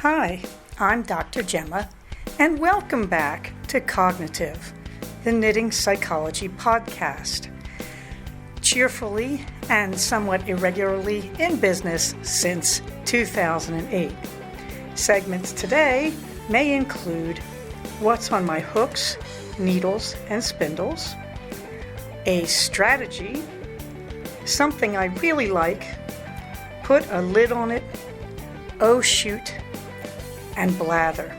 Hi, I'm Dr. Gemma, and welcome back to Cognitive, the Knitting Psychology podcast. Cheerfully and somewhat irregularly in business since 2008. Segments today may include what's on my hooks, needles, and spindles, a strategy, something I really like, put a lid on it, oh shoot, and blather.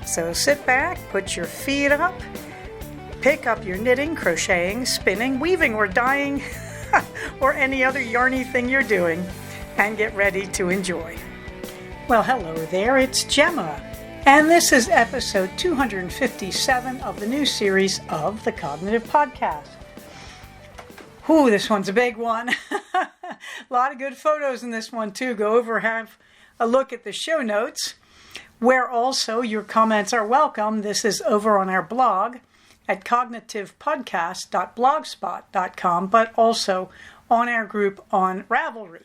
So sit back, put your feet up, pick up your knitting, crocheting, spinning, weaving, or dyeing, or any other yarny thing you're doing, and get ready to enjoy. Well, hello there, it's Gemma, and this is episode 257 of the new series of the Cognitive Podcast. Ooh, this one's a big one. A lot of good photos in this one, too. Go over, have a look at the show notes, where also your comments are welcome. This is over on our blog at cognitivepodcast.blogspot.com, but also on our group on Ravelry.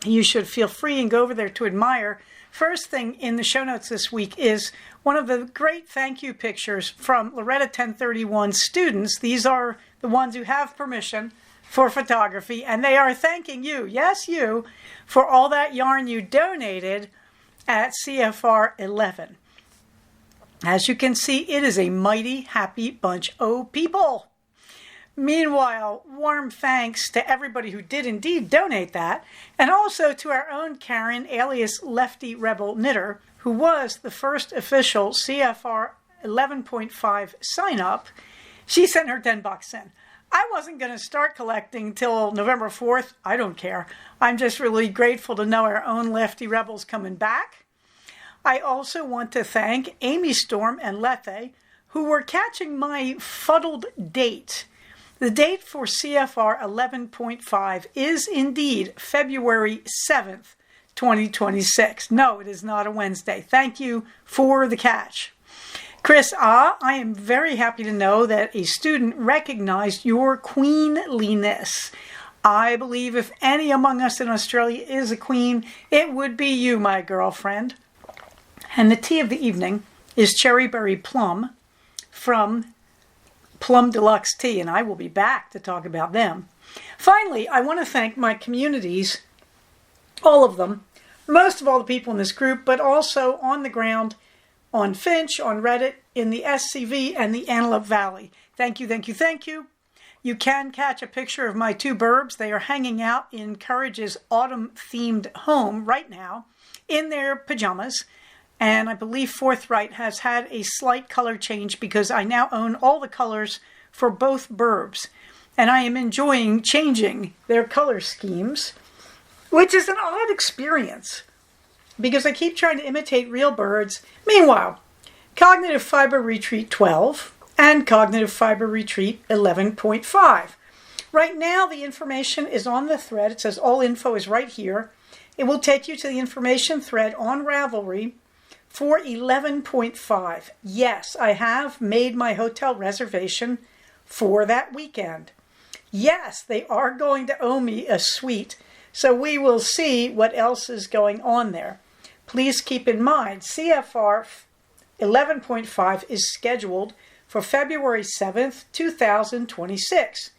You should feel free and go over there to admire. First thing in the show notes this week is one of the great thank you pictures from Loretta 1031 students. These are the ones who have permission for photography, and they are thanking you, yes you, for all that yarn you donated at CFR 11. As you can see, it is a mighty happy bunch of people. Meanwhile, warm thanks to everybody who did indeed donate that, and also to our own Karen, alias Lefty Rebel Knitter, who was the first official CFR 11.5 sign-up. She sent her $10 in. I wasn't going to start collecting till November 4th. I don't care. I'm just really grateful to know our own Lefty Rebels coming back. I also want to thank Amy Storm and Lethe, who were catching my fuddled date. The date for CFR 11.5 is indeed February 7th, 2026. No, it is not a Wednesday. Thank you for the catch. Chris, I am very happy to know that a student recognized your queenliness. I believe if any among us in Australia is a queen, it would be you, my girlfriend. And the tea of the evening is Cherry Berry Plum from Plum Deluxe Tea, and I will be back to talk about them. Finally, I want to thank my communities, all of them, most of all the people in this group, but also on the ground, on Finch, on Reddit, in the SCV, and the Antelope Valley. Thank you, thank you, thank you. You can catch a picture of my two burbs. They are hanging out in Courage's autumn-themed home right now in their pajamas. And I believe Forthright has had a slight color change because I now own all the colors for both burbs. And I am enjoying changing their color schemes, which is an odd experience because I keep trying to imitate real birds. Meanwhile, Cognitive Fiber Retreat 12 and Cognitive Fiber Retreat 11.5. Right now, the information is on the thread. It says all info is right here. It will take you to the information thread on Ravelry for 11.5. Yes, I have made my hotel reservation for that weekend. Yes, they are going to owe me a suite, so we will see what else is going on there. Please keep in mind, CFR 11.5 is scheduled for February 7th, 2026.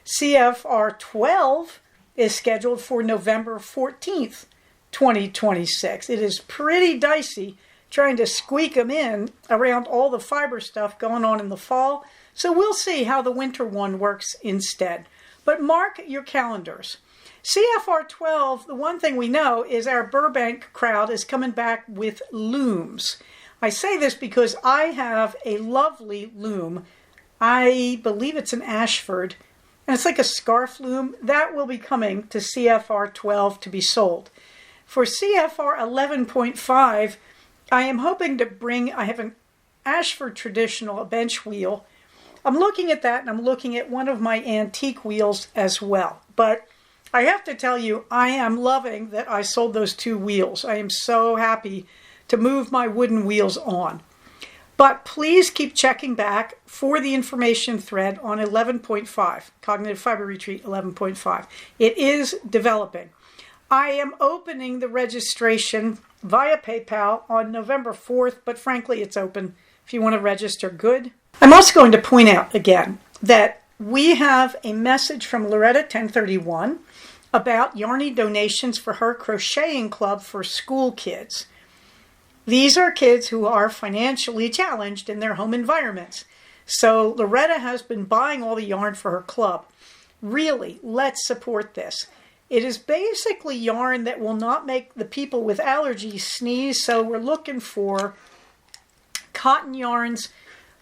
CFR 12 is scheduled for November 14th, 2026. It is pretty dicey trying to squeak them in around all the fiber stuff going on in the fall. So we'll see how the winter one works instead. But mark your calendars. CFR 12, the one thing we know is our Burbank crowd is coming back with looms. I say this because I have a lovely loom. I believe it's an Ashford, and it's like a scarf loom. That will be coming to CFR 12 to be sold. For CFR 11.5, I am hoping to bring, I have an Ashford traditional, a bench wheel. I'm looking at that, and I'm looking at one of my antique wheels as well. But I have to tell you, I am loving that I sold those two wheels. I am so happy to move my wooden wheels on. But please keep checking back for the information thread on 11.5, Cognitive Fiber Retreat 11.5. It is developing. I am opening the registration via PayPal on November 4th, but frankly, it's open if you want to register. Good. I'm also going to point out again that we have a message from Loretta 1031 about Yarny donations for her crocheting club for school kids. These are kids who are financially challenged in their home environments. So Loretta has been buying all the yarn for her club. Really, let's support this. It is basically yarn that will not make the people with allergies sneeze, so we're looking for cotton yarns,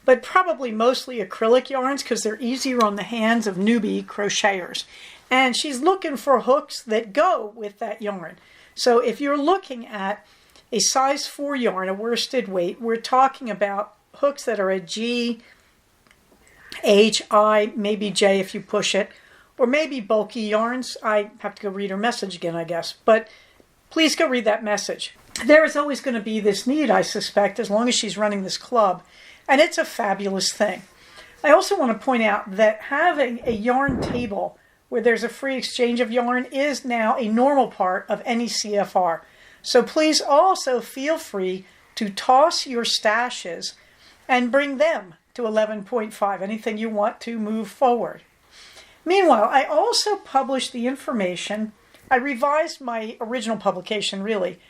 but probably mostly acrylic yarns because they're easier on the hands of newbie crocheters. And she's looking for hooks that go with that yarn. So if you're looking at a size 4 yarn, a worsted weight, we're talking about hooks that are a G, H, I, maybe J if you push it, or maybe bulky yarns. I have to go read her message again, I guess. But please go read that message. There is always going to be this need, I suspect, as long as she's running this club. And it's a fabulous thing. I also want to point out that having a yarn table where there's a free exchange of yarn is now a normal part of any CFR. So please also feel free to toss your stashes and bring them to 11.5, anything you want to move forward. Meanwhile, I also published the information. I revised my original publication, really.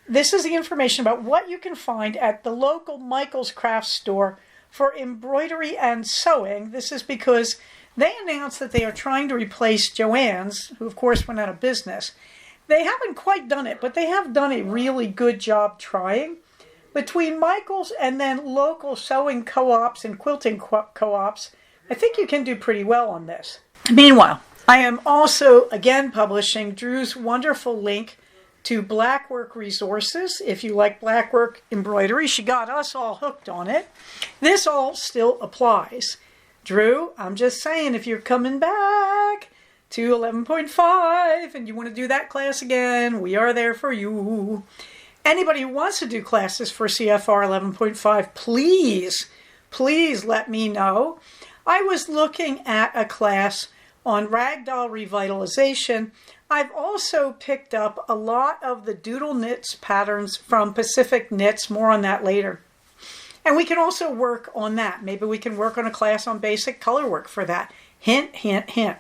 This is the information about what you can find at the local Michael's Craft Store for embroidery and sewing. This is because they announced that they are trying to replace Joann's, who of course went out of business. They haven't quite done it, but they have done a really good job trying. Between Michael's and then local sewing co-ops and quilting co-ops, I think you can do pretty well on this. Meanwhile, I am also again publishing Drew's wonderful link to Blackwork Resources. If you like Blackwork embroidery, she got us all hooked on it. This all still applies. Drew, I'm just saying, if you're coming back to 11.5 and you want to do that class again, we are there for you. Anybody who wants to do classes for CFR 11.5, please let me know. I was looking at a class on ragdoll revitalization. I've also picked up a lot of the doodle knits patterns from Pacific Knits. More on that later. And we can also work on that. Maybe we can work on a class on basic color work for that. Hint, hint, hint.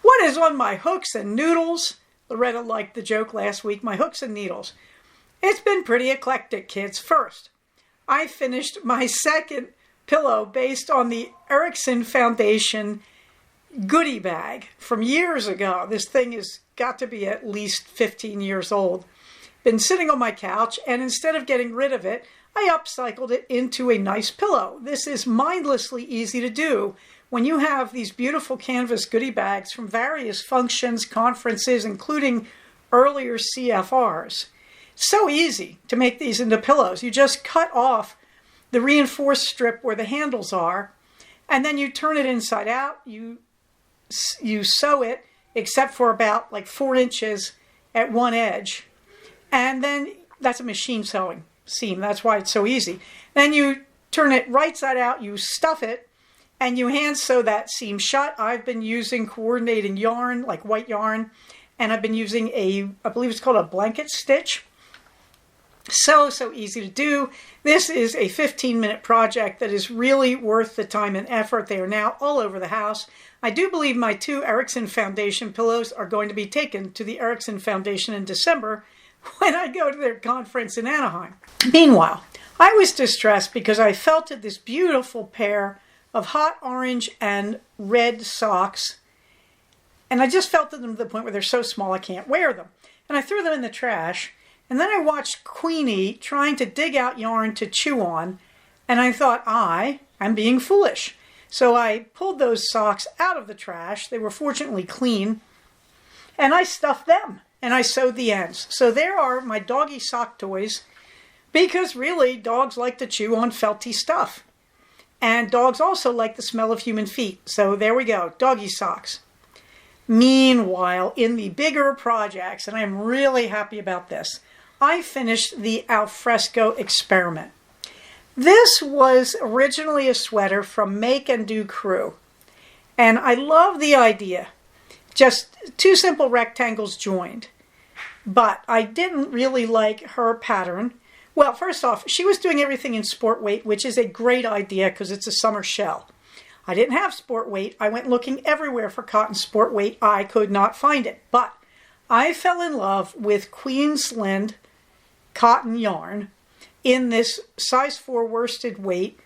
What is on my hooks and noodles? Loretta liked the joke last week, my hooks and needles. It's been pretty eclectic, kids. First, I finished my second pillow based on the Erickson Foundation goodie bag from years ago. This thing has got to be at least 15 years old. Been sitting on my couch, and instead of getting rid of it, I upcycled it into a nice pillow. This is mindlessly easy to do when you have these beautiful canvas goodie bags from various functions, conferences, including earlier CFRs. So easy to make these into pillows. You just cut off the reinforced strip where the handles are, and then you turn it inside out. You sew it, except for about like 4 inches at one edge, and then that's a machine sewing seam. That's why it's so easy. Then you turn it right side out, you stuff it, and you hand sew that seam shut. I've been using coordinating yarn, like white yarn, and I've been using I believe it's called a blanket stitch. So easy to do. This is a 15-minute project that is really worth the time and effort. They are now all over the house. I do believe my 2 Erickson Foundation pillows are going to be taken to the Erickson Foundation in December when I go to their conference in Anaheim. Meanwhile, I was distressed because I felted this beautiful pair of hot orange and red socks, and I just felted them to the point where they're so small I can't wear them. And I threw them in the trash. And then I watched Queenie trying to dig out yarn to chew on, and I thought, I'm being foolish. So I pulled those socks out of the trash. They were fortunately clean, and I stuffed them, and I sewed the ends. So there are my doggy sock toys, because really, dogs like to chew on felty stuff. And dogs also like the smell of human feet. So there we go, doggy socks. Meanwhile, in the bigger projects, and I'm really happy about this, I finished the alfresco experiment. This was originally a sweater from Make and Do Crew, and I love the idea. Just 2 simple rectangles joined. but I didn't really like her pattern. Well, first off, she was doing everything in sport weight, which is a great idea because it's a summer shell. I didn't have sport weight. I went looking everywhere for cotton sport weight. I could not find it, but I fell in love with Queensland cotton yarn in this size 4 worsted weight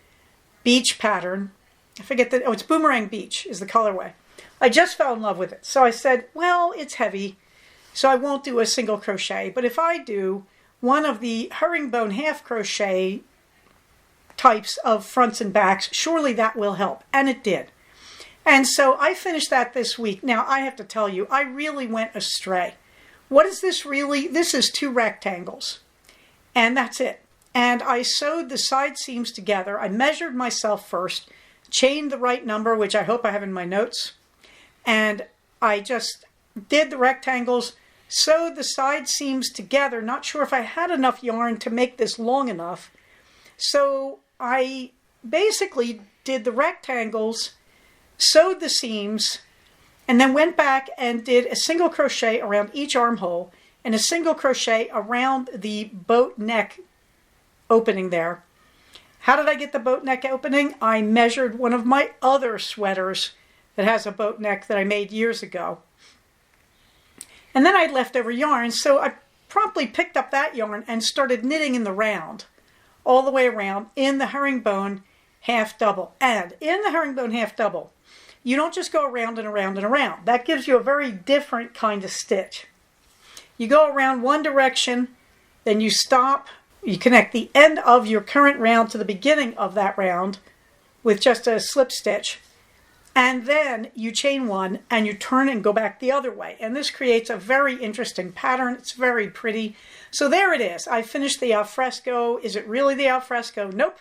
beach pattern. I forget that, it's Boomerang Beach is the colorway. I just fell in love with it. So I said, well, it's heavy, so I won't do a single crochet. But if I do one of the herringbone half crochet types of fronts and backs, surely that will help. And it did. And so I finished that this week. Now, I have to tell you, I really went astray. What is this really? This is 2 rectangles. And that's it. And I sewed the side seams together. I measured myself first, chained the right number, which I hope I have in my notes. And I just did the rectangles, sewed the side seams together. Not sure if I had enough yarn to make this long enough. So I basically did the rectangles, sewed the seams, and then went back and did a single crochet around each armhole and a single crochet around the boat neck opening there. How did I get the boat neck opening? I measured one of my other sweaters that has a boat neck that I made years ago. And then I had leftover yarn, so I promptly picked up that yarn and started knitting in the round, all the way around in the herringbone half double. And in the herringbone half double, you don't just go around and around and around. That gives you a very different kind of stitch. You go around one direction, then you stop. You connect the end of your current round to the beginning of that round with just a slip stitch. And then you chain one and you turn and go back the other way. And this creates a very interesting pattern. It's very pretty. So there it is. I finished the alfresco. Is it really the alfresco? Nope.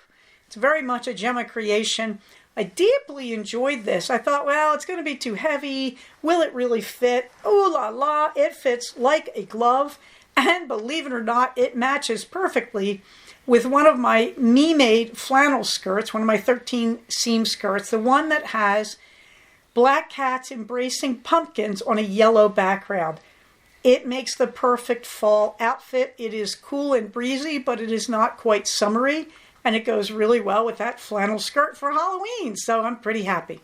It's very much a Gemma creation. I deeply enjoyed this. I thought, well, it's going to be too heavy. Will it really fit? Ooh la la, it fits like a glove. And believe it or not, it matches perfectly with one of my me-made flannel skirts, one of my 13 seam skirts, the one that has black cats embracing pumpkins on a yellow background. It makes the perfect fall outfit. It is cool and breezy, but it is not quite summery, and it goes really well with that flannel skirt for Halloween, so I'm pretty happy.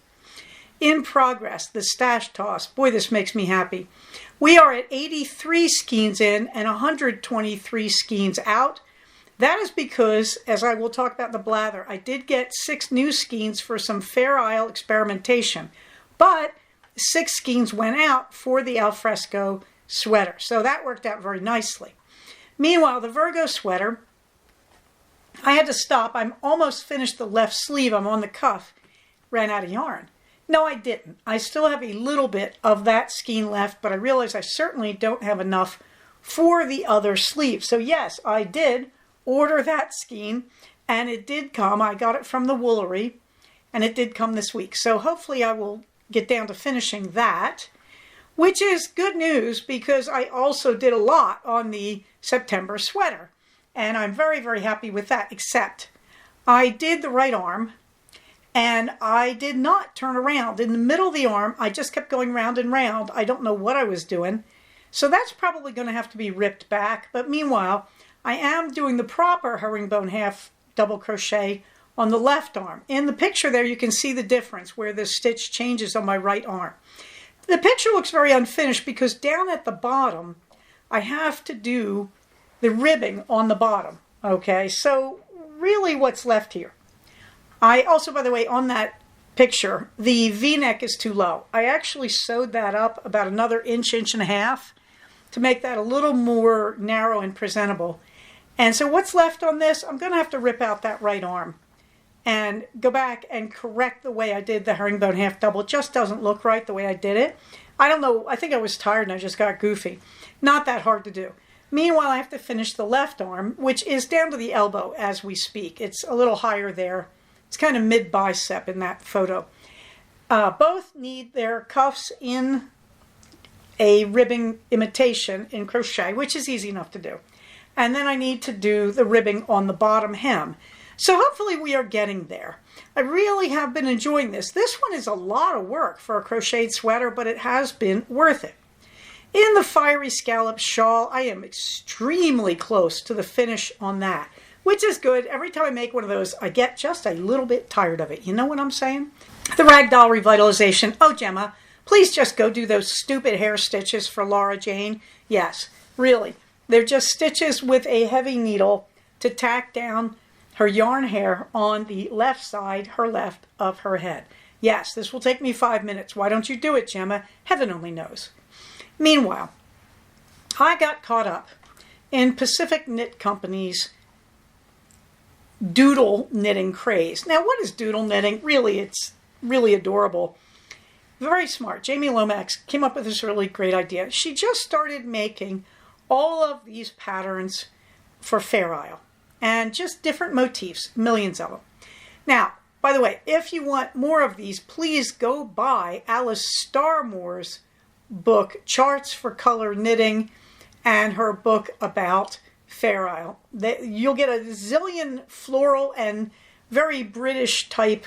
In progress, the stash toss. Boy, this makes me happy. We are at 83 skeins in and 123 skeins out. That is because, as I will talk about in the blather, I did get 6 new skeins for some Fair Isle experimentation, but 6 skeins went out for the alfresco sweater. So that worked out very nicely. Meanwhile, the Virgo sweater, I had to stop. I'm almost finished the left sleeve. I'm on the cuff. Ran out of yarn. No, I didn't. I still have a little bit of that skein left, but I realize I certainly don't have enough for the other sleeve. So yes, I did order that skein, and it did come. I got it from the Woolery, and it did come this week. So hopefully I will get down to finishing that, which is good news because I also did a lot on the September sweater, and I'm very, very happy with that, except I did the right arm, and I did not turn around. In the middle of the arm, I just kept going round and round. I don't know what I was doing. So that's probably going to have to be ripped back. But meanwhile, I am doing the proper herringbone half double crochet on the left arm. In the picture there, you can see the difference where the stitch changes on my right arm. The picture looks very unfinished because down at the bottom, I have to do the ribbing on the bottom. Okay, so really what's left here? I also, by the way, on that picture, the V-neck is too low. I actually sewed that up about another inch, inch and a half to make that a little more narrow and presentable. And so what's left on this, I'm going to have to rip out that right arm and go back and correct the way I did the herringbone half double. It just doesn't look right the way I did it. I don't know, I think I was tired and I just got goofy. Not that hard to do. Meanwhile, I have to finish the left arm, which is down to the elbow as we speak. It's a little higher there. It's kind of mid-bicep in that photo. Both need their cuffs in a ribbing imitation in crochet, which is easy enough to do. And then I need to do the ribbing on the bottom hem. So hopefully we are getting there. I really have been enjoying this. This one is a lot of work for a crocheted sweater, but it has been worth it. In the Fiery Scallop Shawl, I am extremely close to the finish on that, which is good. Every time I make one of those, I get just a little bit tired of it. You know what I'm saying? The Ragdoll Revitalization. Oh, Gemma, please just go do those stupid hair stitches for Laura Jane. Yes, really. They're just stitches with a heavy needle to tack down her yarn hair on the left side, her left of her head. Yes, this will take me 5 minutes. Why don't you do it, Gemma? Heaven only knows. Meanwhile, I got caught up in Pacific Knit Company's doodle knitting craze. Now, what is doodle knitting? Really, it's really adorable. Very smart. Jamie Lomax came up with this really great idea. She just started making all of these patterns for Fair Isle and just different motifs, millions of them. Now, by the way, if you want more of these, please go buy Alice Starmore's book, Charts for Color Knitting, and her book about Fair Isle. You'll get a zillion floral and very British type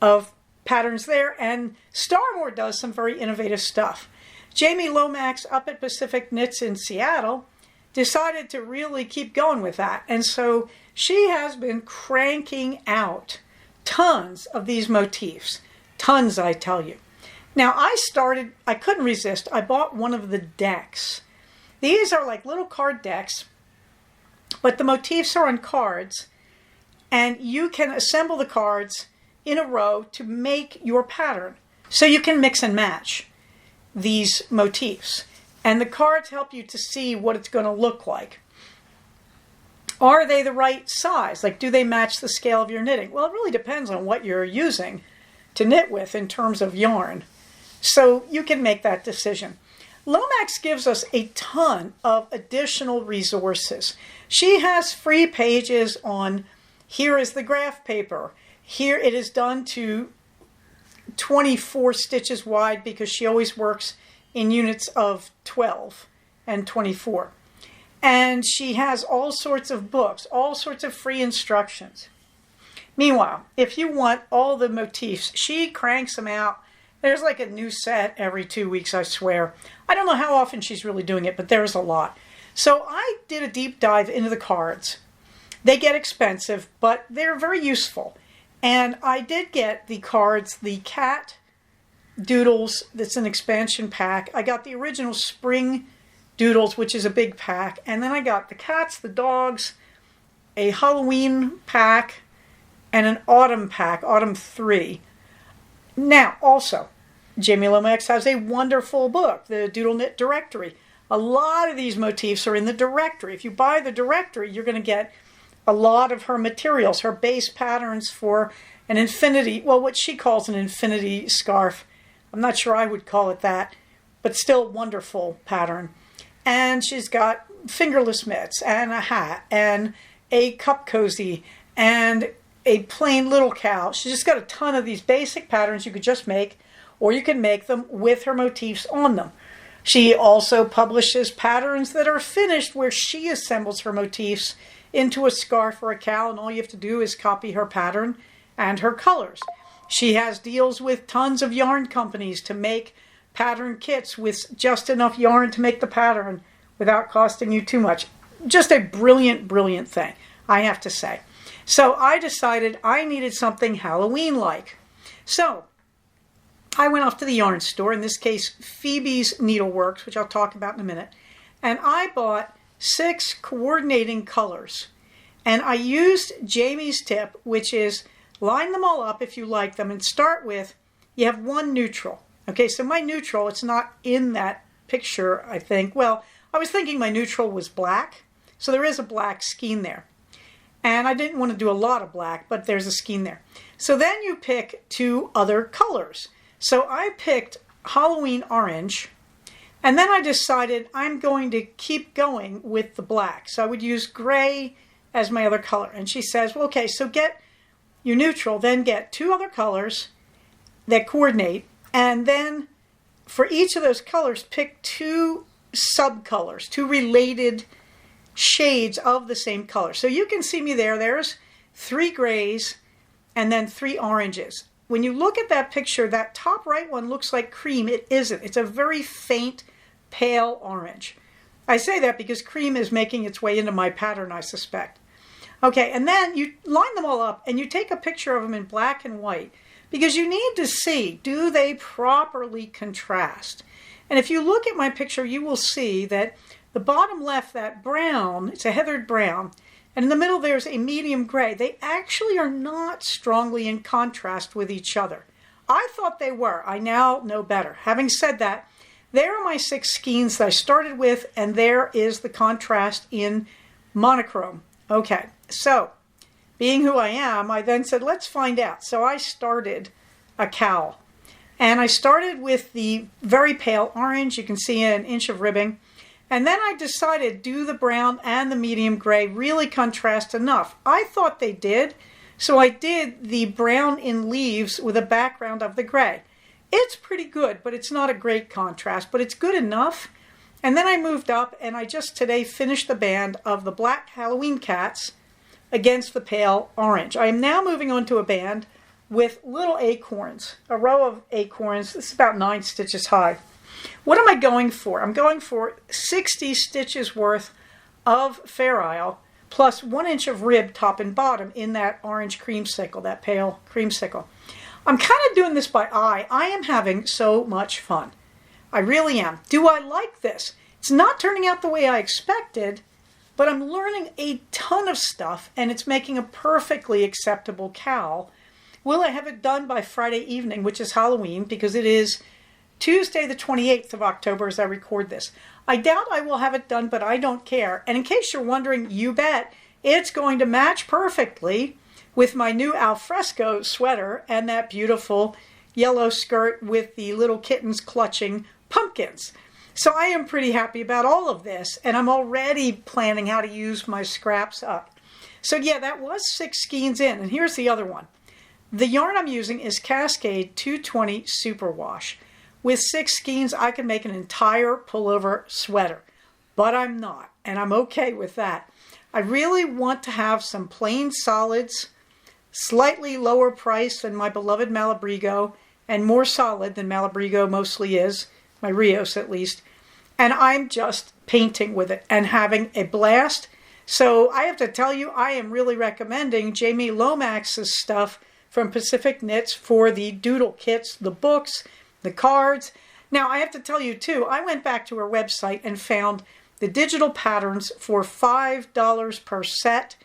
of patterns there, and Starmore does some very innovative stuff. Jamie Lomax up at Pacific Knits in Seattle decided to really keep going with that, and so she has been cranking out tons of these motifs. Tons, I tell you. Now, I couldn't resist. I bought one of the decks. These are like little card decks, but the motifs are on cards, and you can assemble the cards in a row to make your pattern. So you can mix and match these motifs. And the cards help you to see what it's going to look like. Are they the right size? Like, do they match the scale of your knitting? Well, it really depends on what you're using to knit with in terms of yarn. So you can make that decision. Lomax gives us a ton of additional resources. She has free pages on, here is the graph paper. Here it is done to 24 stitches wide because she always works in units of 12 and 24. And she has all sorts of books, all sorts of free instructions. Meanwhile, if you want all the motifs, she cranks them out. There's like a new set every 2 weeks, I swear. I don't know how often she's really doing it, but there's a lot. So I did a deep dive into the cards. They get expensive, but they're very useful. And I did get the cards, the Cat Doodles, that's an expansion pack. I got the original Spring Doodles, which is a big pack. And then I got the cats, the dogs, a Halloween pack, and an Autumn pack, Autumn 3. Now, also, Jamie Lomax has a wonderful book, the Doodle Knit Directory. A lot of these motifs are in the directory. If you buy the directory, you're going to get a lot of her materials, her base patterns for an infinity, well, what she calls an infinity scarf. I'm not sure I would call it that, but still wonderful pattern. And she's got fingerless mitts and a hat and a cup cozy and a plain little cow. She's just got a ton of these basic patterns you could just make, or you can make them with her motifs on them. She also publishes patterns that are finished where she assembles her motifs into a scarf or a cowl, and all you have to do is copy her pattern and her colors. She has deals with tons of yarn companies to make pattern kits with just enough yarn to make the pattern without costing you too much. Just a brilliant, brilliant thing, I have to say. So I decided I needed something Halloween-like. So I went off to the yarn store, in this case Phoebe's Needleworks, which I'll talk about in a minute, and I bought 6 coordinating colors. And I used Jamie's tip, which is line them all up if you like them and start with, you have one neutral. Okay, so my neutral, it's not in that picture, I think. Well, I was thinking my neutral was black, so there is a black skein there. And I didn't want to do a lot of black, but there's a skein there. So then you pick 2 other colors. So I picked Halloween Orange, and then I decided I'm going to keep going with the black. So I would use gray as my other color. And she says, well, okay, so get your neutral, then get 2 other colors that coordinate, and then for each of those colors, pick 2 subcolors, 2 related shades of the same color. So you can see me there. There's 3 grays and then 3 oranges. When you look at that picture, that top right one looks like cream. It isn't. It's a very faint pale orange. I say that because cream is making its way into my pattern, I suspect. Okay, and then you line them all up and you take a picture of them in black and white because you need to see, do they properly contrast? And if you look at my picture, you will see that the bottom left, that brown, it's a heathered brown, and in the middle there's a medium gray. They actually are not strongly in contrast with each other. I thought they were. I now know better. Having said that, there are my 6 skeins that I started with, and there is the contrast in monochrome. Okay, so being who I am, I then said, let's find out. So I started a cowl. And I started with the very pale orange. You can see an inch of ribbing. And then I decided, do the brown and the medium gray really contrast enough? I thought they did. So I did the brown in leaves with a background of the gray. It's pretty good, but it's not a great contrast, but it's good enough. And then I moved up and I just today finished the band of the black Halloween cats against the pale orange. I am now moving on to a band with little acorns, a row of acorns. This is about 9 stitches high. What am I going for? I'm going for 60 stitches worth of Fair Isle plus 1 inch of rib top and bottom in that orange creamsicle, that pale creamsicle. I'm kind of doing this by eye. I am having so much fun. I really am. Do I like this? It's not turning out the way I expected, but I'm learning a ton of stuff and it's making a perfectly acceptable cowl. Will I have it done by Friday evening, which is Halloween, because it is Tuesday the 28th of October as I record this. I doubt I will have it done, but I don't care. And in case you're wondering, you bet, it's going to match perfectly with my new alfresco sweater and that beautiful yellow skirt with the little kittens clutching pumpkins. So I am pretty happy about all of this, and I'm already planning how to use my scraps up. So yeah, that was 6 skeins in, and here's the other one. The yarn I'm using is Cascade 220 Superwash. With 6 skeins, I can make an entire pullover sweater, but I'm not, and I'm okay with that. I really want to have some plain solids, slightly lower price than my beloved Malabrigo, and more solid than Malabrigo mostly is, my Rios at least, and I'm just painting with it and having a blast. So I have to tell you, I am really recommending Jamie Lomax's stuff from Pacific Knits for the doodle kits, the books, the cards. Now I have to tell you too, I went back to her website and found the digital patterns for $5 per set.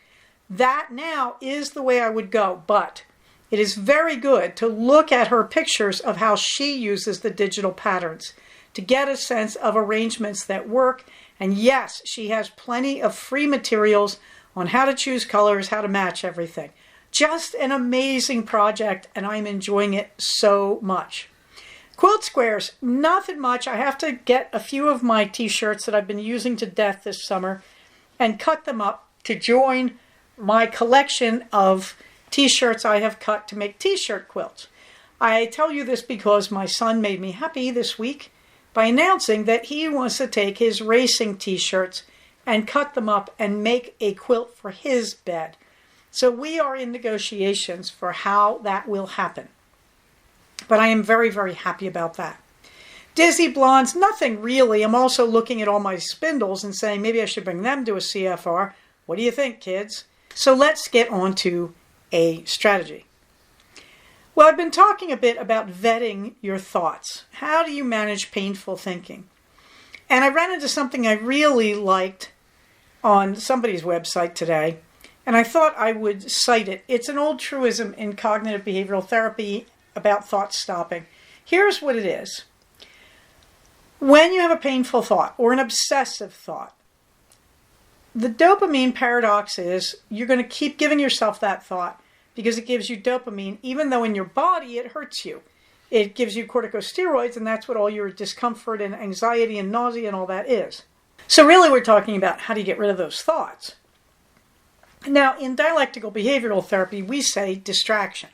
That now is the way I would go, but it is very good to look at her pictures of how she uses the digital patterns to get a sense of arrangements that work. And yes, she has plenty of free materials on how to choose colors, how to match everything. Just an amazing project, and I'm enjoying it so much. Quilt squares, nothing much. I have to get a few of my t-shirts that I've been using to death this summer and cut them up to join my collection of t-shirts I have cut to make t-shirt quilts. I tell you this because my son made me happy this week by announcing that he wants to take his racing t-shirts and cut them up and make a quilt for his bed. So we are in negotiations for how that will happen. But I am very, very happy about that. Dizzy Blondes, nothing really. I'm also looking at all my spindles and saying maybe I should bring them to a CFR. What do you think, kids? So let's get on to a strategy. Well, I've been talking a bit about vetting your thoughts. How do you manage painful thinking? And I ran into something I really liked on somebody's website today, and I thought I would cite it. It's an old truism in cognitive behavioral therapy about thought stopping. Here's what it is. When you have a painful thought or an obsessive thought, the dopamine paradox is you're going to keep giving yourself that thought because it gives you dopamine, even though in your body it hurts you. It gives you corticosteroids, and that's what all your discomfort and anxiety and nausea and all that is. So really we're talking about how do you get rid of those thoughts. Now, in dialectical behavioral therapy, we say distraction.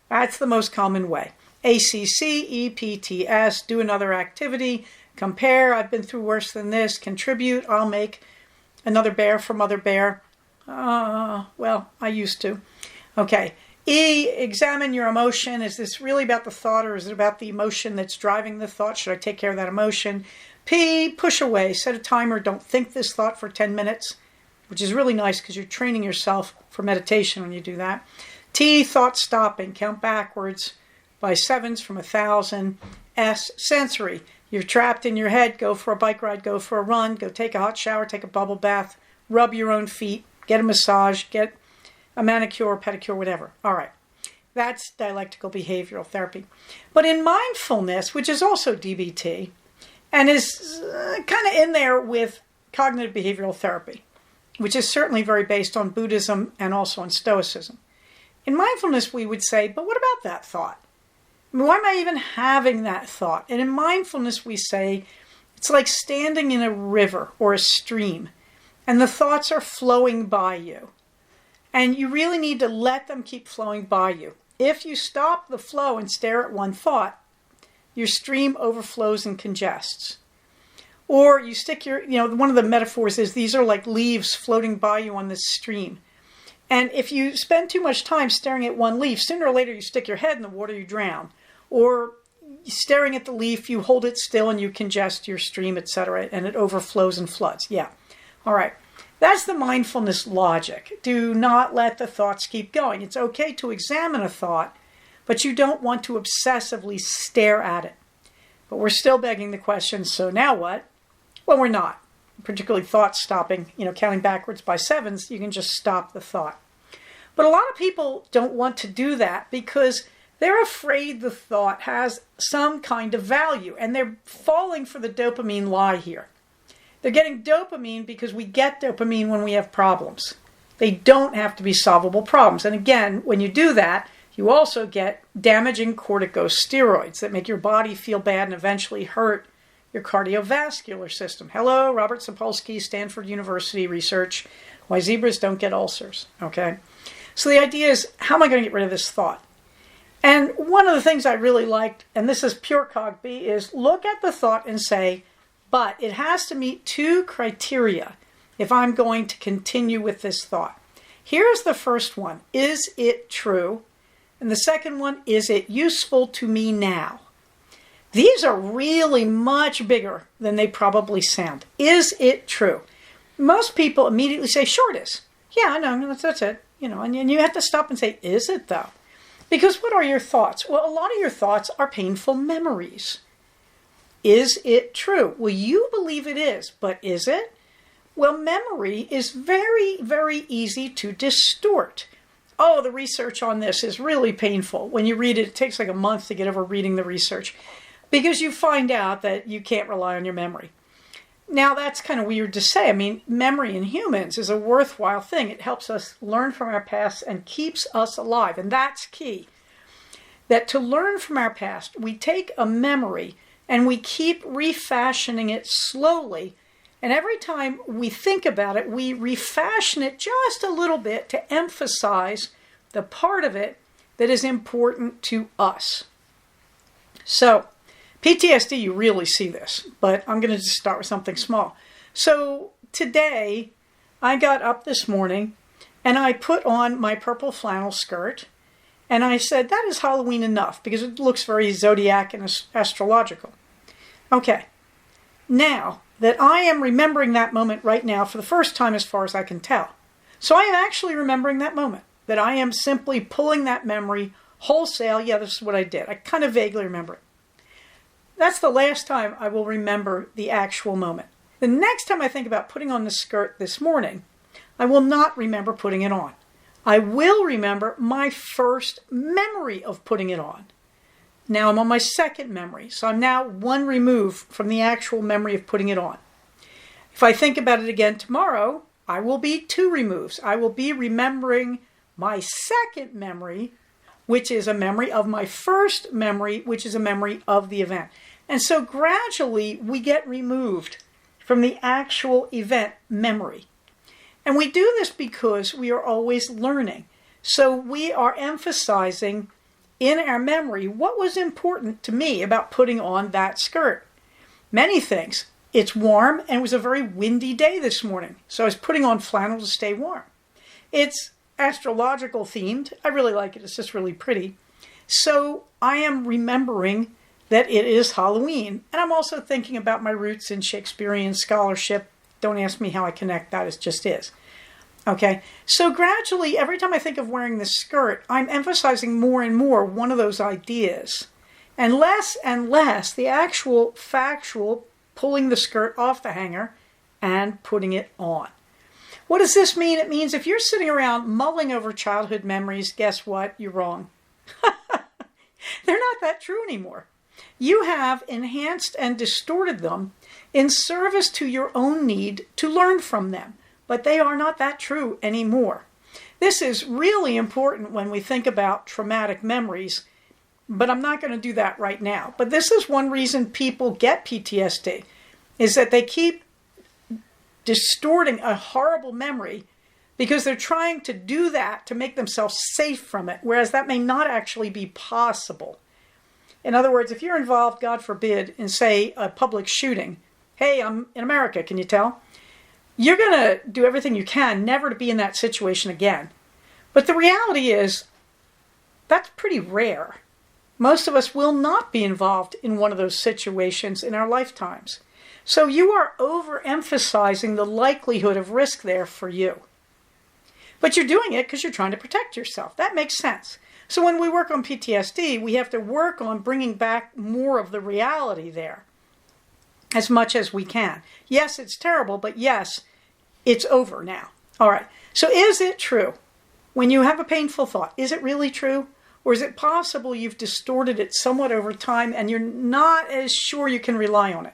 That's the most common way. ACC, EPTS, do another activity, compare, I've been through worse than this, contribute, I'll make another bear from Mother Bear. Well, I used to. Okay. E, examine your emotion. Is this really about the thought or is it about the emotion that's driving the thought? Should I take care of that emotion? P, push away. Set a timer. Don't think this thought for 10 minutes, which is really nice because you're training yourself for meditation when you do that. T, thought stopping. Count backwards by sevens from 1,000. S, sensory. You're trapped in your head. Go for a bike ride. Go for a run. Go take a hot shower. Take a bubble bath. Rub your own feet. Get a massage. Get a manicure, pedicure, whatever. All right. That's dialectical behavioral therapy. But in mindfulness, which is also DBT, and is kind of in there with cognitive behavioral therapy, which is certainly very based on Buddhism and also on Stoicism. In mindfulness, we would say, but what about that thought? I mean, why am I even having that thought? And in mindfulness, we say, it's like standing in a river or a stream, and the thoughts are flowing by you. And you really need to let them keep flowing by you. If you stop the flow and stare at one thought, your stream overflows and congests. Or you stick your, one of the metaphors is these are like leaves floating by you on this stream. And if you spend too much time staring at one leaf, sooner or later you stick your head in the water, you drown. Or staring at the leaf, you hold it still and you congest your stream, etc., and it overflows and floods. Yeah. All right. That's the mindfulness logic. Do not let the thoughts keep going. It's okay to examine a thought, but you don't want to obsessively stare at it. But we're still begging the question, so now what? Well, we're not. Particularly thought stopping, counting backwards by sevens, you can just stop the thought. But a lot of people don't want to do that because they're afraid the thought has some kind of value, and they're falling for the dopamine lie here. They're getting dopamine because we get dopamine when we have problems. They don't have to be solvable problems. And again, when you do that, you also get damaging corticosteroids that make your body feel bad and eventually hurt your cardiovascular system. Hello, Robert Sapolsky, Stanford University research, why zebras don't get ulcers. Okay? So the idea is, how am I going to get rid of this thought? And one of the things I really liked, and this is pure Cog B, is look at the thought and say, but it has to meet two criteria if I'm going to continue with this thought. Here's the first one. Is it true? And the second one, is it useful to me now? These are really much bigger than they probably sound. Is it true? Most people immediately say, sure it is. Yeah, no, that's it. And you have to stop and say, is it though? Because what are your thoughts? Well, a lot of your thoughts are painful memories. Is it true? Well, you believe it is, but is it? Well, memory is very, very easy to distort. Oh, the research on this is really painful. When you read it, it takes like a month to get over reading the research because you find out that you can't rely on your memory. Now, that's kind of weird to say. I mean, memory in humans is a worthwhile thing. It helps us learn from our past and keeps us alive. And that's key. That to learn from our past, we take a memory and we keep refashioning it slowly. And every time we think about it, we refashion it just a little bit to emphasize the part of it that is important to us. So, PTSD, you really see this, but I'm going to just start with something small. So, today, I got up this morning and I put on my purple flannel skirt and I said, that is Halloween enough because it looks very zodiac and astrological. Okay, now that I am remembering that moment right now for the first time as far as I can tell. So I am actually remembering that moment, that I am simply pulling that memory wholesale. Yeah, this is what I did. I kind of vaguely remember it. That's the last time I will remember the actual moment. The next time I think about putting on the skirt this morning, I will not remember putting it on. I will remember my first memory of putting it on. Now I'm on my second memory, so I'm now one remove from the actual memory of putting it on. If I think about it again tomorrow, I will be two removes. I will be remembering my second memory, which is a memory of my first memory, which is a memory of the event. And so gradually we get removed from the actual event memory. And we do this because we are always learning. So we are emphasizing in our memory what was important to me about putting on that skirt. Many things. It's warm and it was a very windy day this morning. So I was putting on flannel to stay warm. It's astrological themed. I really like it. It's just really pretty. So I am remembering that it is Halloween. And I'm also thinking about my roots in Shakespearean scholarship. Don't ask me how I connect that, it just is. Okay, so gradually, every time I think of wearing this skirt, I'm emphasizing more and more one of those ideas. And less the actual factual pulling the skirt off the hanger and putting it on. What does this mean? It means if you're sitting around mulling over childhood memories, guess what? You're wrong. They're not that true anymore. You have enhanced and distorted them in service to your own need to learn from them, but they are not that true anymore. This is really important when we think about traumatic memories, but I'm not going to do that right now. But this is one reason people get PTSD, is that they keep distorting a horrible memory because they're trying to do that to make themselves safe from it, whereas that may not actually be possible. In other words, if you're involved, God forbid, in, say, a public shooting, hey, I'm in America, can you tell? You're going to do everything you can never to be in that situation again. But the reality is, that's pretty rare. Most of us will not be involved in one of those situations in our lifetimes. So you are overemphasizing the likelihood of risk there for you. But you're doing it because you're trying to protect yourself. That makes sense. So when we work on PTSD, we have to work on bringing back more of the reality there as much as we can. Yes, it's terrible, but yes, it's over now. All right. So is it true? When you have a painful thought, is it really true? Or is it possible you've distorted it somewhat over time and you're not as sure you can rely on it?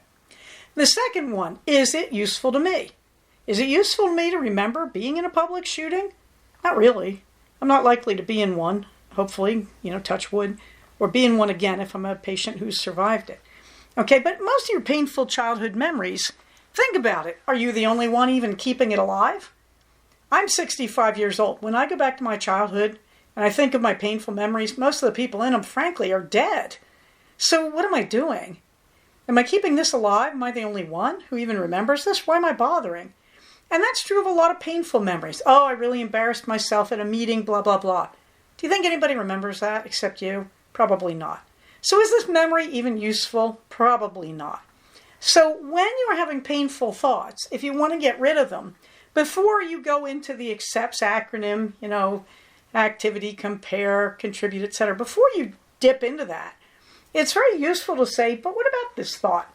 The second one, is it useful to me? Is it useful to me to remember being in a public shooting? Not really. I'm not likely to be in one, hopefully, touch wood, or be in one again if I'm a patient who's survived it. Okay, but most of your painful childhood memories, think about it. Are you the only one even keeping it alive? I'm 65 years old. When I go back to my childhood and I think of my painful memories, most of the people in them, frankly, are dead. So what am I doing? Am I keeping this alive? Am I the only one who even remembers this? Why am I bothering? And that's true of a lot of painful memories. Oh, I really embarrassed myself at a meeting, blah, blah, blah. Do you think anybody remembers that except you? Probably not. So is this memory even useful? Probably not. So when you're having painful thoughts, if you want to get rid of them, before you go into the ACCEPTS acronym, activity, compare, contribute, etc., before you dip into that, it's very useful to say, but what about this thought?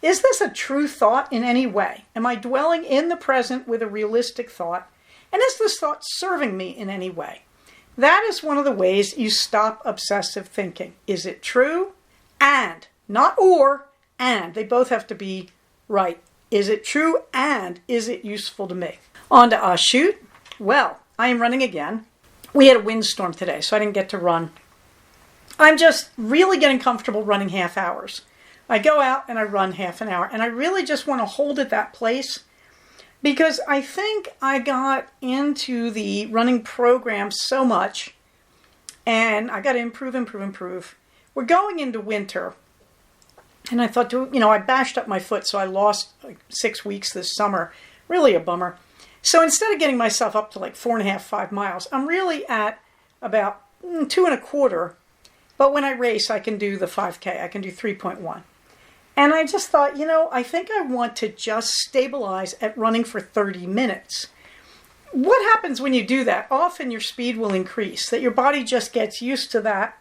Is this a true thought in any way? Am I dwelling in the present with a realistic thought? And is this thought serving me in any way? That is one of the ways you stop obsessive thinking. Is it true? And, not or, and. They both have to be right. Is it true? And is it useful to me? On to shoot. Well, I am running again. We had a windstorm today, so I didn't get to run. I'm just really getting comfortable running half hours. I go out and I run half an hour, and I really just want to hold at that place because I think I got into the running program so much and I got to improve. We're going into winter, and I thought, I bashed up my foot, so I lost like 6 weeks this summer. Really a bummer. So instead of getting myself up to like 4.5, 5 miles, I'm really at about 2.25. But when I race, I can do the 5K. I can do 3.1. And I just thought, I think I want to just stabilize at running for 30 minutes. What happens when you do that? Often your speed will increase, that your body just gets used to that,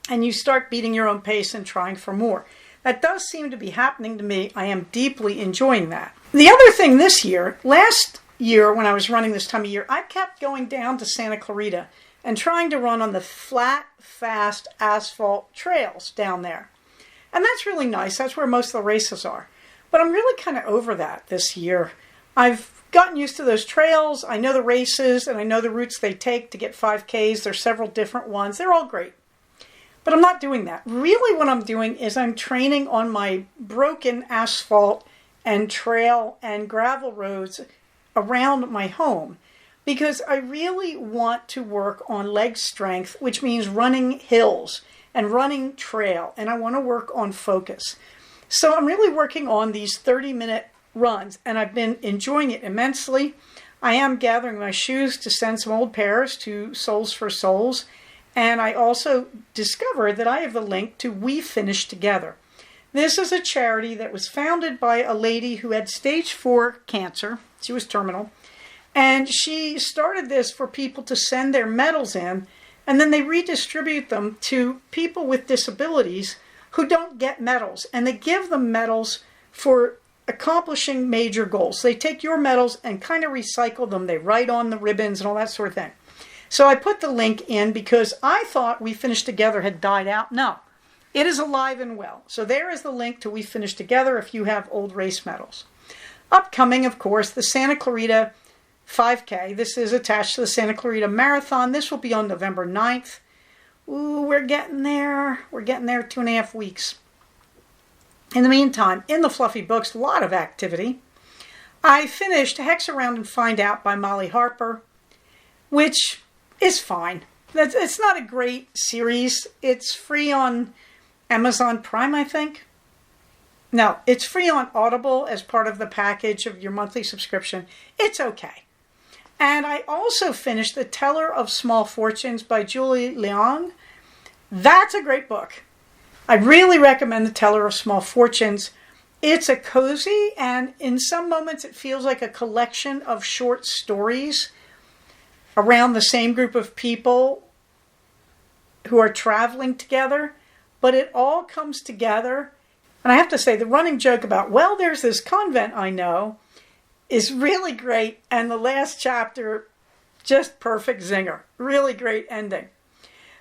and you start beating your own pace and trying for more. That does seem to be happening to me. I am deeply enjoying that. The other thing this year, last year when I was running this time of year, I kept going down to Santa Clarita and trying to run on the flat, fast asphalt trails down there. And that's really nice. That's where most of the races are. But I'm really kind of over that this year. I've gotten used to those trails. I know the races and I know the routes they take to get 5Ks. There's several different ones. They're all great. But I'm not doing that. Really what I'm doing is I'm training on my broken asphalt and trail and gravel roads around my home, because I really want to work on leg strength, which means running hills and running trail, and I want to work on focus. So I'm really working on these 30-minute runs, and I've been enjoying it immensely. I am gathering my shoes to send some old pairs to Soles for Souls, And I also discovered that I have the link to We Finish Together. This is a charity that was founded by a lady who had stage 4 cancer. She was terminal. And she started this for people to send their medals in, and then they redistribute them to people with disabilities who don't get medals. And they give them medals for accomplishing major goals. They take your medals and kind of recycle them. They write on the ribbons and all that sort of thing. So I put the link in because I thought We Finish Together had died out. No, it is alive and well. So there is the link to We Finish Together if you have old race medals. Upcoming, of course, the Santa Clarita 5K. This is attached to the Santa Clarita Marathon. This will be on November 9th. Ooh, we're getting there. We're getting there 2.5 weeks. In the meantime, in the Fluffy Books, a lot of activity. I finished Hex Around and Find Out by Molly Harper, which is fine. It's not a great series. It's free on Amazon Prime, I think. No, it's free on Audible as part of the package of your monthly subscription. It's okay. And I also finished The Teller of Small Fortunes by Julie Leong. That's a great book. I really recommend The Teller of Small Fortunes. It's a cozy, and in some moments it feels like a collection of short stories around the same group of people who are traveling together. But it all comes together. And I have to say, the running joke about, well, there's this convent I know, is really great. And the last chapter, just perfect zinger. Really great ending.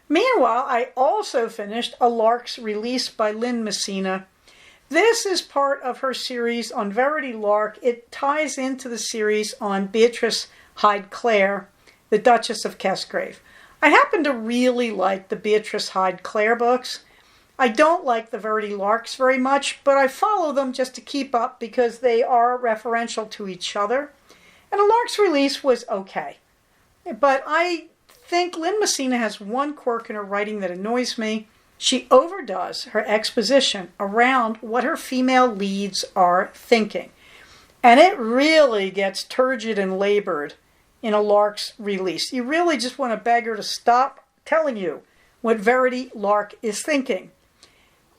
Meanwhile, I also finished A Lark's Release by Lynn Messina. This is part of her series on Verity Lark. It ties into the series on Beatrice Hyde Clare, the Duchess of Kesgrave. I happen to really like the Beatrice Hyde Clare books. I don't like the Verity Larks very much, but I follow them just to keep up because they are referential to each other. And A Lark's Release was okay. But I think Lynn Messina has one quirk in her writing that annoys me. She overdoes her exposition around what her female leads are thinking. And it really gets turgid and labored in A Lark's Release. You really just want to beg her to stop telling you what Verity Lark is thinking.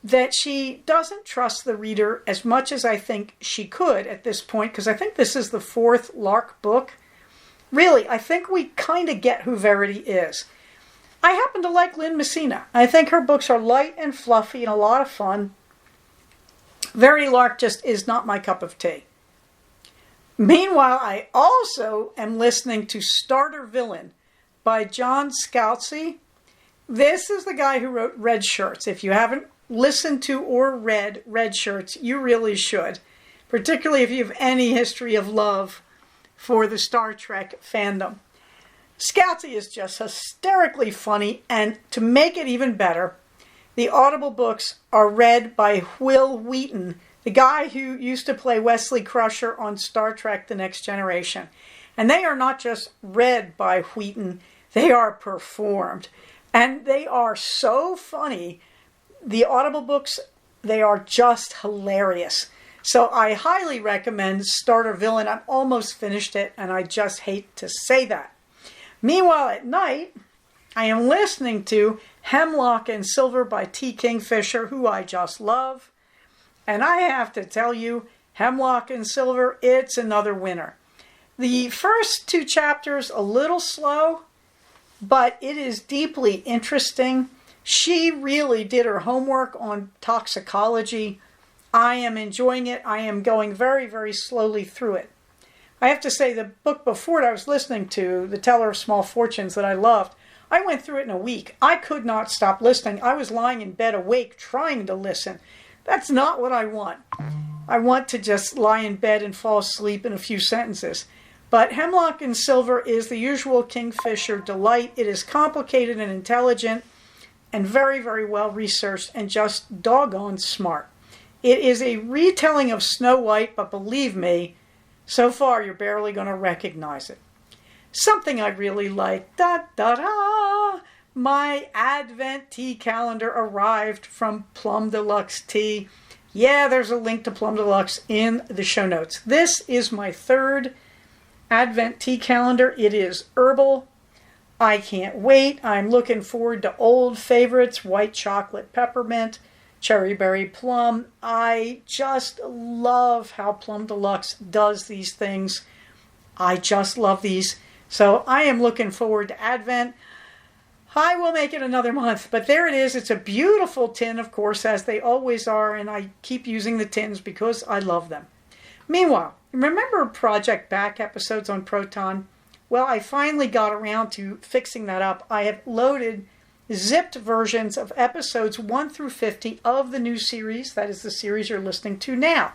That she doesn't trust the reader as much as I think she could at this point, because I think this is the 4th Lark book. Really, I think we kind of get who Verity is. I happen to like Lynn Messina. I think her books are light and fluffy and a lot of fun. Verity Lark just is not my cup of tea. Meanwhile, I also am listening to Starter Villain by John Scalzi. This is the guy who wrote Red Shirts. If you haven't listened to or read Red Shirts, you really should. Particularly if you have any history of love for the Star Trek fandom. Scalzi is just hysterically funny, and to make it even better, the Audible books are read by Will Wheaton, the guy who used to play Wesley Crusher on Star Trek The Next Generation. And they are not just read by Wheaton, they are performed. And they are so funny. The Audible books, they are just hilarious. So I highly recommend Starter Villain. I've almost finished it, and I just hate to say that. Meanwhile, at night, I am listening to Hemlock and Silver by T. Kingfisher, who I just love. And I have to tell you, Hemlock and Silver, it's another winner. The first 2 chapters, a little slow, but it is deeply interesting. She really did her homework on toxicology. I am enjoying it. I am going very, very slowly through it. I have to say, the book before it I was listening to, The Teller of Small Fortunes, that I loved, I went through it in a week. I could not stop listening. I was lying in bed awake trying to listen. That's not what I want. I want to just lie in bed and fall asleep in a few sentences. But Hemlock and Silver is the usual Kingfisher delight. It is complicated and intelligent and very, very well researched and just doggone smart. It is a retelling of Snow White, but believe me, so far you're barely going to recognize it. Something I really like, my Advent tea calendar arrived from Plum Deluxe Tea. Yeah, there's a link to Plum Deluxe in the show notes. This is my 3rd Advent tea calendar. It is herbal. I can't wait. I'm looking forward to old favorites, white chocolate peppermint, cherry berry plum. I just love how Plum Deluxe does these things. I just love these. So I am looking forward to Advent. I will make it another month, but there it is. It's a beautiful tin, of course, as they always are, and I keep using the tins because I love them. Meanwhile, remember Project Back episodes on Proton? Well, I finally got around to fixing that up. I have loaded zipped versions of episodes 1 through 50 of the new series. That is the series you're listening to now.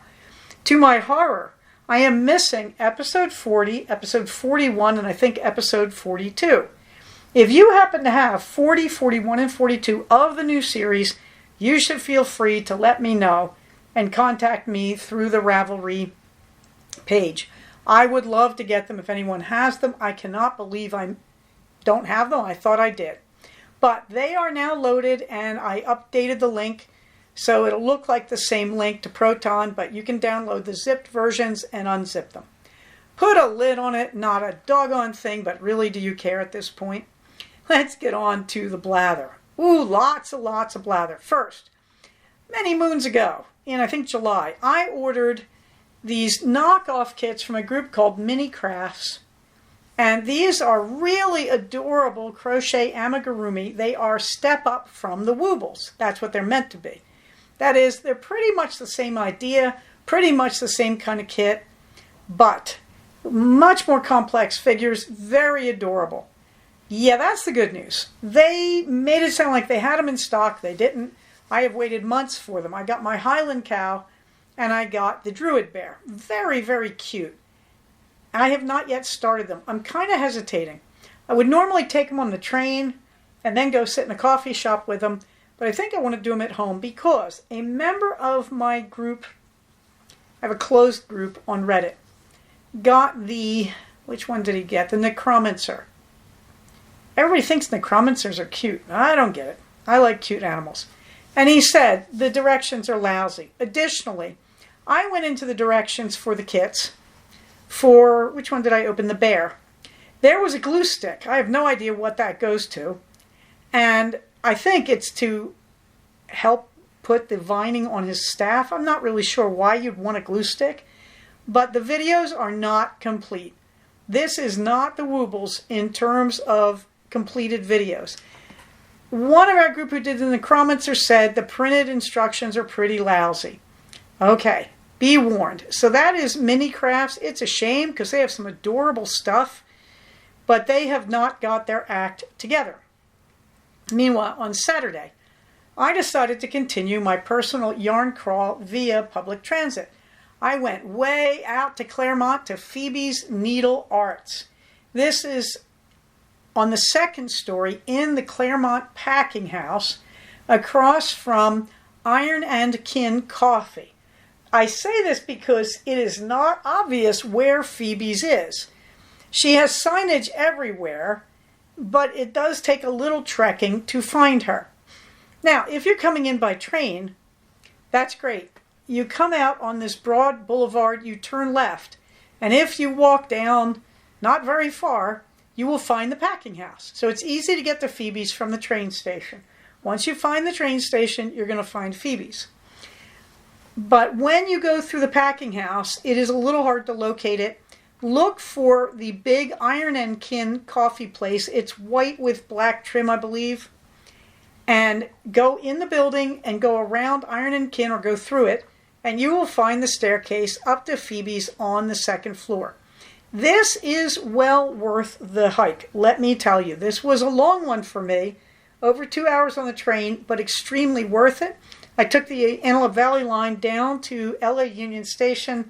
To my horror, I am missing episode 40, episode 41, and I think episode 42. If you happen to have 40, 41, and 42 of the new series, you should feel free to let me know and contact me through the Ravelry page. I would love to get them if anyone has them. I cannot believe I don't have them. I thought I did. But they are now loaded, and I updated the link so it'll look like the same link to Proton, but you can download the zipped versions and unzip them. Put a lid on it, not a doggone thing, but really do you care at this point? Let's get on to the blather. Ooh, lots of blather. First, many moons ago, in I think July, I ordered these knockoff kits from a group called Mini Crafts. And these are really adorable crochet amigurumi. They are step up from the Woobles. That's what they're meant to be. That is, they're pretty much the same idea, pretty much the same kind of kit, but much more complex figures, very adorable. Yeah, that's the good news. They made it sound like they had them in stock. They didn't. I have waited months for them. I got my Highland cow and I got the Druid bear. Very, very cute. I have not yet started them. I'm kind of hesitating. I would normally take them on the train and then go sit in a coffee shop with them, but I think I want to do them at home because a member of my group, I have a closed group on Reddit, got the, which one did he get? The Necromancer. Everybody thinks Necromancers are cute. I don't get it. I like cute animals. And he said the directions are lousy. Additionally, I went into the directions for the kits for, which one did I open? The bear. There was a glue stick. I have no idea what that goes to. And I think it's to help put the vining on his staff. I'm not really sure why you'd want a glue stick, but the videos are not complete. This is not the Woobles in terms of completed videos. One of our group who did the Necromancer said the printed instructions are pretty lousy. Okay, be warned. So that is Mini Crafts. It's a shame because they have some adorable stuff, but they have not got their act together. Meanwhile, on Saturday, I decided to continue my personal yarn crawl via public transit. I went way out to Claremont to Phoebe's Needle Arts. This is on the second story in the Claremont packing house across from Iron and Kin Coffee. I say this because it is not obvious where Phoebe's is. She has signage everywhere, but it does take a little trekking to find her. Now, if you're coming in by train, that's great. You come out on this broad boulevard, you turn left, and if you walk down not very far, you will find the packing house. So it's easy to get to Phoebe's from the train station. Once you find the train station, you're going to find Phoebe's. But when you go through the packing house, it is a little hard to locate it. Look for the big Iron and Kin coffee place. It's white with black trim, I believe. And go in the building and go around Iron and Kin or go through it, and you will find the staircase up to Phoebe's on the second floor. This is well worth the hike, let me tell you. This was a long one for me, over 2 hours on the train, but extremely worth it. I took the Antelope Valley line down to LA Union Station.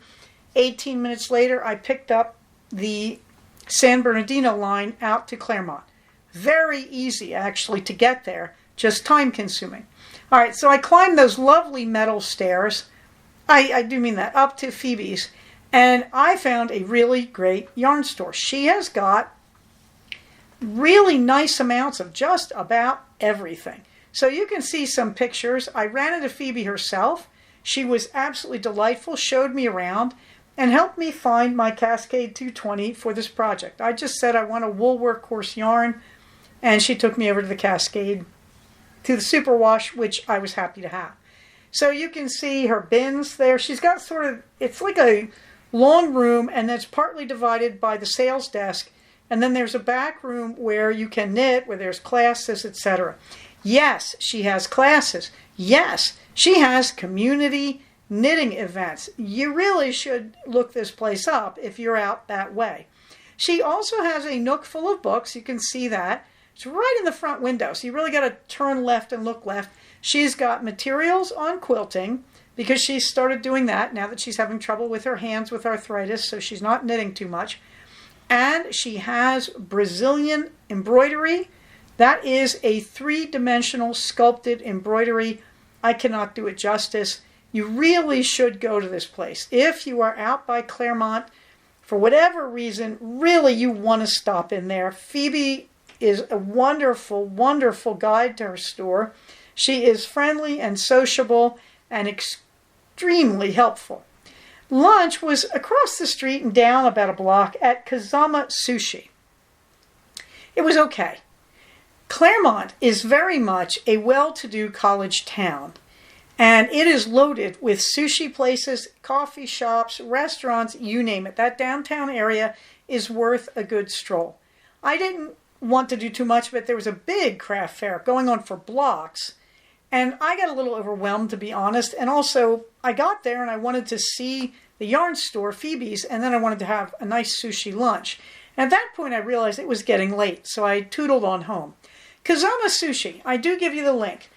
18 minutes later, I picked up the San Bernardino line out to Claremont. Very easy, actually, to get there, just time consuming. All right, so I climbed those lovely metal stairs. I do mean that, up to Phoebe's. And I found a really great yarn store. She has got really nice amounts of just about everything. So you can see some pictures. I ran into Phoebe herself. She was absolutely delightful, showed me around, and helped me find my Cascade 220 for this project. I just said I want a wool workhorse yarn. and she took me over to the Cascade to the superwash, which I was happy to have. So you can see her bins there. She's got sort of, it's like a long room, and that's partly divided by the sales desk. And then there's a back room where you can knit, where there's classes, etc. Yes, she has classes. Yes, she has community knitting events. You really should look this place up if you're out that way. She also has a nook full of books. You can see that. It's right in the front window, so you really got to turn left and look left. She's got materials on quilting because she started doing that now that she's having trouble with her hands with arthritis, so she's not knitting too much. And she has Brazilian embroidery. That is a 3-dimensional sculpted embroidery. I cannot do it justice. You really should go to this place. If you are out by Claremont, for whatever reason, really you want to stop in there. Phoebe is a wonderful, wonderful guide to her store. She is friendly and sociable and extremely helpful. Lunch was across the street and down about a block at Kazama Sushi. It was okay. Claremont is very much a well-to-do college town, and it is loaded with sushi places, coffee shops, restaurants, you name it. That downtown area is worth a good stroll. I didn't want to do too much of it. There was a big craft fair going on for blocks, and I got a little overwhelmed, to be honest. And also, I got there and I wanted to see the yarn store, Phoebe's, and then I wanted to have a nice sushi lunch. And at that point, I realized it was getting late, so I tootled on home. Kazama Sushi, I do give you the link.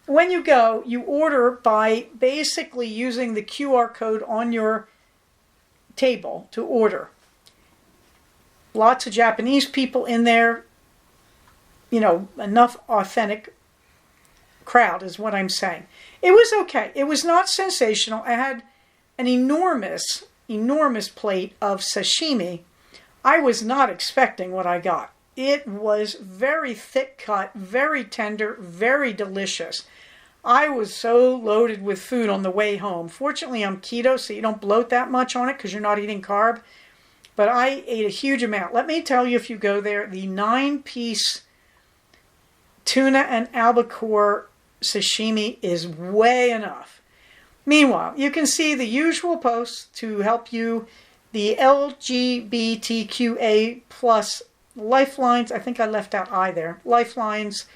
When you go, you order by basically using the QR code on your table to order. Lots of Japanese people in there. You know, enough authentic crowd is what I'm saying. It was okay. It was not sensational. I had an enormous, enormous plate of sashimi. I was not expecting what I got. It was very thick cut, very tender, very delicious. I was so loaded with food on the way home. Fortunately, I'm keto, so you don't bloat that much on it because you're not eating carb. But I ate a huge amount. Let me tell you, if you go there, the 9-piece tuna and albacore sashimi is way enough. Meanwhile, you can see the usual posts to help you, the LGBTQA plus lifelines. I think I left out I there. Lifelines,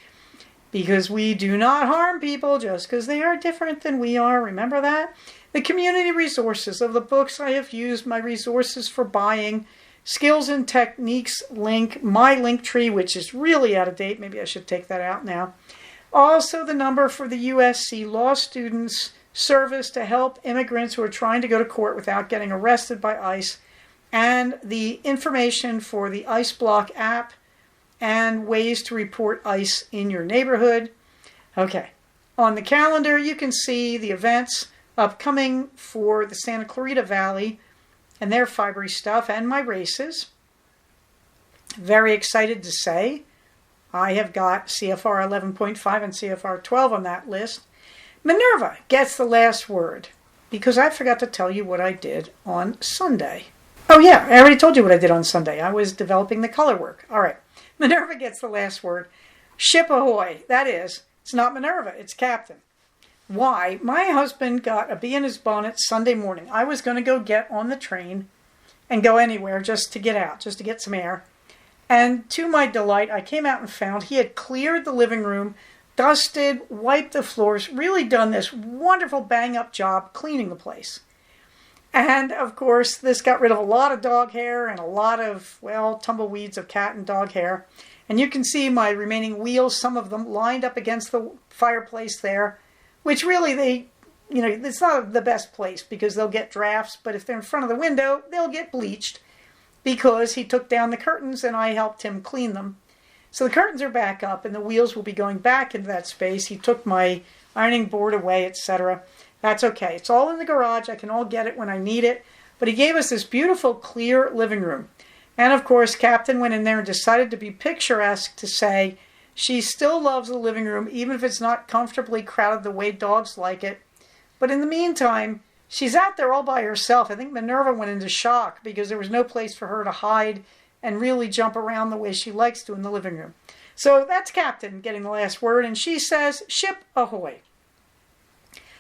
because we do not harm people just because they are different than we are. Remember that? The community resources of the books I have used, my resources for buying, skills and techniques link, my link tree, which is really out of date. Maybe I should take that out now. Also the number for the USC Law Students Service to help immigrants who are trying to go to court without getting arrested by ICE, and the information for the ICE Block app and ways to report ICE in your neighborhood. Okay, on the calendar you can see the events upcoming for the Santa Clarita Valley and their fibery stuff and my races. Very excited to say I have got CFR 11.5 and CFR 12 on that list. Minerva gets the last word because I forgot to tell you what I did on Sunday. Oh yeah, I already told you what I did on Sunday. I was developing the color work. All right, Minerva gets the last word. Ship ahoy. That is, it's not Minerva, it's Captain. Why? My husband got a bee in his bonnet Sunday morning. I was going to go get on the train and go anywhere just to get out, just to get some air. And to my delight, I came out and found he had cleared the living room, dusted, wiped the floors, really done this wonderful bang-up job cleaning the place. And, of course, this got rid of a lot of dog hair and a lot of, well, tumbleweeds of cat and dog hair. And you can see my remaining wheels, some of them lined up against the fireplace there, which really it's not the best place because they'll get drafts, but if they're in front of the window, they'll get bleached because he took down the curtains and I helped him clean them. So the curtains are back up and the wheels will be going back into that space. He took my ironing board away, etc. That's okay. It's all in the garage. I can all get it when I need it. But he gave us this beautiful, clear living room. And of course, Captain went in there and decided to be picturesque to say, she still loves the living room, even if it's not comfortably crowded the way dogs like it. But in the meantime, she's out there all by herself. I think Minerva went into shock because there was no place for her to hide and really jump around the way she likes to in the living room. So that's Captain getting the last word, and she says, "Ship ahoy."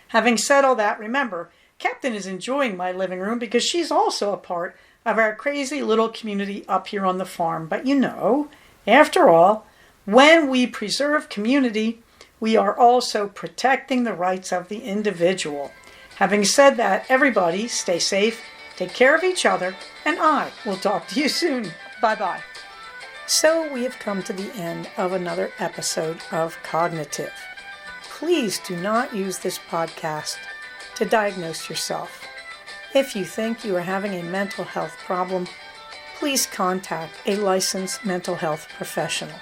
Having said all that, remember, Captain is enjoying my living room because she's also a part of our crazy little community up here on the farm. But after all, when we preserve community, we are also protecting the rights of the individual. Having said that, everybody stay safe, take care of each other, and I will talk to you soon. Bye-bye. So we have come to the end of another episode of Cognitive. Please do not use this podcast to diagnose yourself. If you think you are having a mental health problem, please contact a licensed mental health professional.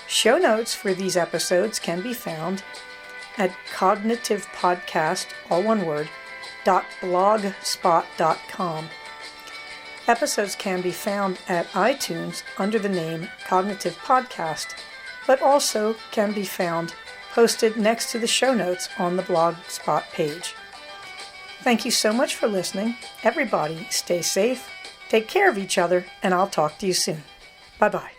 Show notes for these episodes can be found at cognitivepodcast, all one word, .blogspot.com. Episodes can be found at iTunes under the name Cognitive Podcast, but also can be found posted next to the show notes on the Blogspot page. Thank you so much for listening. Everybody, stay safe, take care of each other, and I'll talk to you soon. Bye-bye.